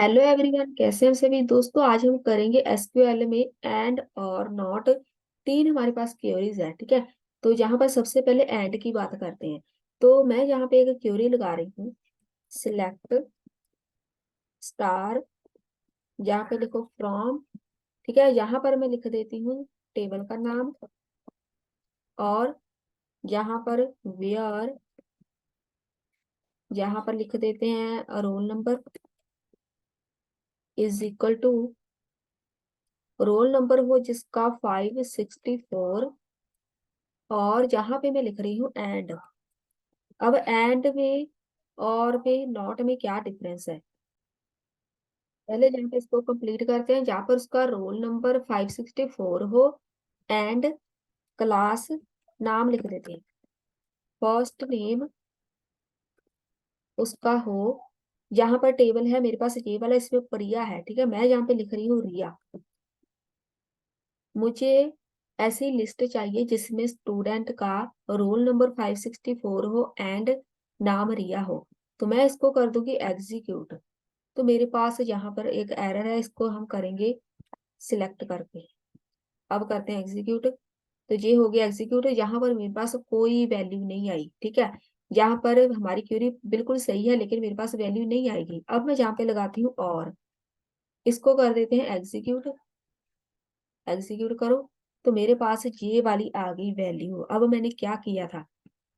Hello everyone, कैसे हैं सभी दोस्तों। आज हम करेंगे एसक्यूएल में एंड और नॉट। तीन हमारे पास क्वेरीज है, ठीक है। तो यहाँ पर सबसे पहले एंड की बात करते हैं। तो मैं यहाँ पे एक क्वेरी लगा रही हूँ। सिलेक्ट स्टार, यहाँ पे लिखो फ्रॉम, ठीक है। यहाँ पर मैं लिख देती हूँ टेबल का नाम, और यहाँ पर वेयर, यहाँ पर लिख देते हैं roll number is equal to roll number हो जिसका 564। और जहां पे मैं लिख रही हूँ एंड। अब एंड में और में नॉट में क्या डिफरेंस है, पहले जहाँ पे इसको कंप्लीट करते हैं। जहाँ पर उसका रोल नंबर 564 हो एंड क्लास नाम लिख देते हैं, फर्स्ट नेम उसका हो। यहाँ पर टेबल है मेरे पास ये वाला, इसमें प्रिया है, ठीक है। मैं यहाँ पे लिख रही हूँ रिया। मुझे ऐसी लिस्ट चाहिए जिसमें स्टूडेंट का रोल नंबर 564 हो एंड नाम रिया हो। तो मैं इसको कर दूंगी एग्जीक्यूट। तो मेरे पास यहाँ पर एक एरर है, इसको हम करेंगे सिलेक्ट करके। अब करते हैं एग्जीक्यूट। तो ये हो गया एग्जीक्यूट। यहाँ पर मेरे पास कोई वैल्यू नहीं आई, ठीक है। यहाँ पर हमारी क्वेरी बिल्कुल सही है लेकिन मेरे पास वैल्यू नहीं आएगी। अब मैं यहाँ पे लगाती हूँ और इसको कर देते हैं एग्जीक्यूट। एग्जीक्यूट करो। तो मेरे पास ये वाली आ गई वैल्यू। अब मैंने क्या किया था,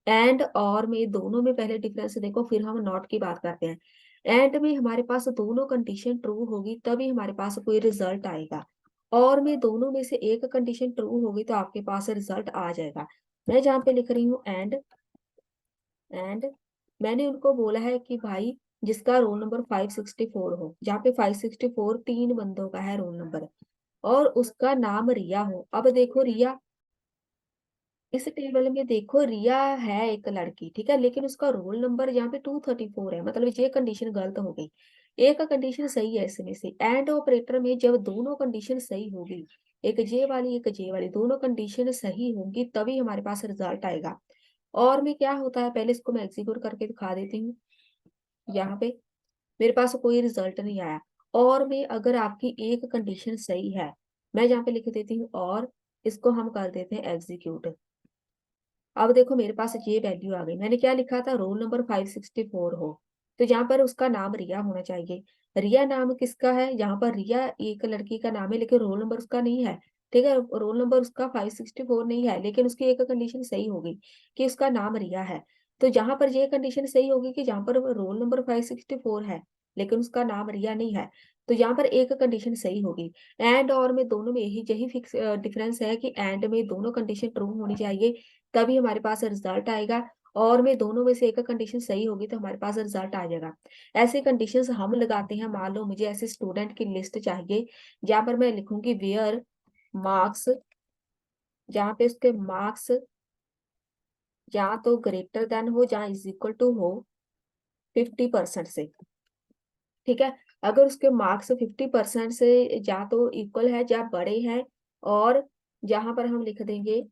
एंड और में दोनों में पहले डिफरेंस देखो, फिर हम नॉट की बात करते हैं। एंड में हमारे पास दोनों कंडीशन ट्रू होगी तभी हमारे पास कोई रिजल्ट आएगा। और में दोनों में से एक कंडीशन ट्रू होगी तो आपके पास रिजल्ट आ जाएगा। मैं जहाँ पे लिख रही हूँ एंड मैंने उनको बोला है कि भाई जिसका रोल नंबर 564 हो, जहाँ पे 564 तीन बंदों का है रोल नंबर, और उसका नाम रिया हो। अब देखो रिया, इस टेबल में देखो रिया है एक लड़की, ठीक है, लेकिन उसका रोल नंबर यहाँ पे 234 है, मतलब ये कंडीशन गलत हो गई। एक कंडीशन सही है इसमें से। एंड ऑपरेटर में जब दोनों कंडीशन सही होगी, एक जे वाली एक जे वाली, दोनों कंडीशन सही होंगी तभी हमारे पास रिजल्ट आएगा। और में क्या होता है, पहले इसको मैं एग्जीक्यूट करके दिखा देती हूँ। यहाँ पे मेरे पास कोई रिजल्ट नहीं आया। और में अगर आपकी एक कंडीशन सही है, मैं यहाँ पे लिख देती हूँ और इसको हम कर देते हैं एग्जीक्यूट। अब देखो मेरे पास ये वैल्यू आ गई। मैंने क्या लिखा था, रोल नंबर 564 हो, तो यहाँ पर उसका नाम रिया होना चाहिए। रिया नाम किसका है, यहाँ पर रिया एक लड़की का नाम है लेकिन रोल नंबर उसका नहीं है, ठीक है। रोल नंबर उसका 564 नहीं है लेकिन उसकी एक कंडीशन सही होगी कि उसका नाम रिया है। तो जहां पर ये कंडीशन सही होगी कि जहां पर रोल नंबर 564 है लेकिन उसका नाम रिया नहीं है, तो यहाँ पर एक कंडीशन सही होगी। एंड और में दोनों में यही यही फिक्स डिफरेंस है कि एंड में दोनों कंडीशन ट्रू होनी चाहिए तभी हमारे पास रिजल्ट आएगा। और में दोनों में से एक कंडीशन सही होगी तो हमारे पास रिजल्ट आ जाएगा। ऐसे कंडीशंस हम लगाते हैं। मान लो मुझे ऐसे स्टूडेंट की लिस्ट चाहिए जहां पर मैं लिखूंगी वेयर मार्क्स, जहाँ पे उसके मार्क्स या तो ग्रेटर देन हो जहाँ इज इक्वल टू हो 50% से, ठीक है। अगर उसके मार्क्स 50% से या तो इक्वल है या बड़े हैं, और जहां पर हम लिख देंगे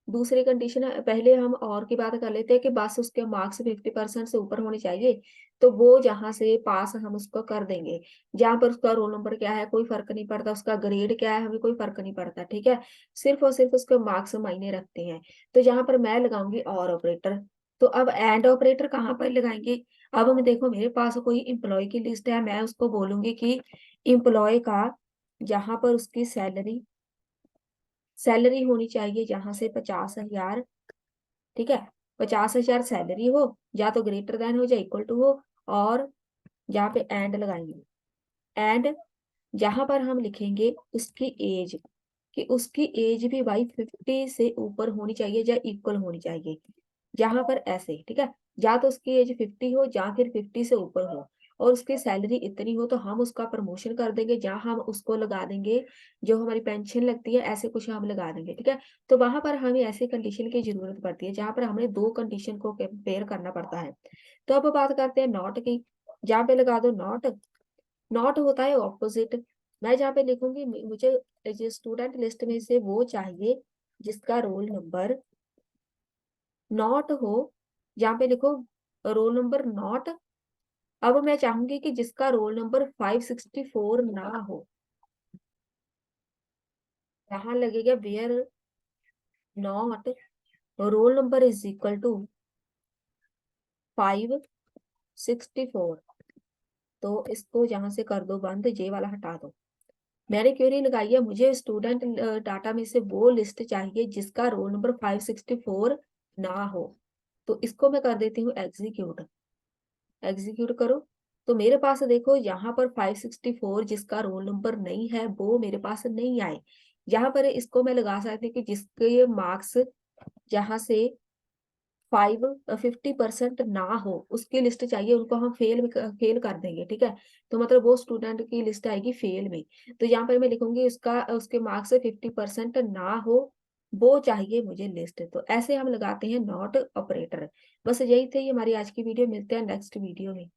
दूसरी कंडीशन है, पहले हम और की बात कर लेते हैं कि बस उसके मार्क्स 50% से ऊपर होने चाहिए। तो वो जहां से पास हम उसको कर देंगे। जहां पर उसका रोल नंबर क्या है कोई फर्क नहीं पड़ता, उसका ग्रेड क्या है हमें कोई फर्क नहीं पड़ता, ठीक है। सिर्फ और सिर्फ उसके मार्क्स मायने रखते हैं। तो जहां पर मैं लगाऊंगी और ऑपरेटर। तो अब एंड ऑपरेटर कहाँ पर लगाएंगे। अब हम देखो मेरे पास कोई इम्प्लॉय की लिस्ट है, मैं उसको बोलूंगी कि इम्प्लॉय का जहां पर उसकी सैलरी होनी चाहिए जहां से 50,000, ठीक है। 50,000 सैलरी हो, या तो ग्रेटर देन हो या इक्वल टू हो। और यहाँ पे एंड लगाएंगे। एंड जहां पर हम लिखेंगे उसकी एज, कि उसकी एज भी भाई 50 से ऊपर होनी चाहिए या इक्वल होनी चाहिए। जहां पर ऐसे, ठीक है, या तो उसकी एज 50 हो या फिर 50 से ऊपर हो, और उसकी सैलरी इतनी हो तो हम उसका प्रमोशन कर देंगे। जहां हम उसको लगा देंगे जो हमारी पेंशन लगती है, ऐसे कुछ हम लगा देंगे, ठीक है। तो वहां पर हमें ऐसी कंडीशन की जरूरत पड़ती है जहां पर हमें दो कंडीशन को कंपेयर करना पड़ता है। तो अब बात करते हैं नॉट की। जहाँ पे लगा दो नॉट। नॉट होता है ऑपोजिट। मैं जहाँ पे लिखूंगी मुझे स्टूडेंट लिस्ट में से वो चाहिए जिसका रोल नंबर नॉट हो, यहाँ पे लिखो रोल नंबर नॉट अब मैं चाहूंगी कि जिसका रोल नंबर 564 ना हो, यहाँ लगेगा where not roll number is equal to 564। तो इसको यहाँ से कर दो बंद, जे वाला हटा दो। मैंने क्वेरी लगाई है, मुझे स्टूडेंट डाटा में से वो लिस्ट चाहिए जिसका रोल नंबर 564 ना हो। तो इसको मैं कर देती हूँ एग्जीक्यूट। एग्जीक्यूट करो। तो मेरे पास देखो यहाँ पर 564 जिसका रोल नंबर नहीं है वो मेरे पास नहीं आए। यहाँ पर इसको मैं लगा सकती हूँ कि जिसके मार्क्स जहाँ से 50% ना हो उसकी लिस्ट चाहिए, उनको हम फेल कर देंगे, ठीक है। तो मतलब वो स्टूडेंट की लिस्ट आएगी फेल में। तो यहाँ पर मैं लिखूंगी उसका उसके मार्क्स 50% ना हो, वो चाहिए मुझे लिस्ट। तो ऐसे हम लगाते हैं नॉट ऑपरेटर। बस यही थी हमारी आज की वीडियो, मिलते हैं नेक्स्ट वीडियो में।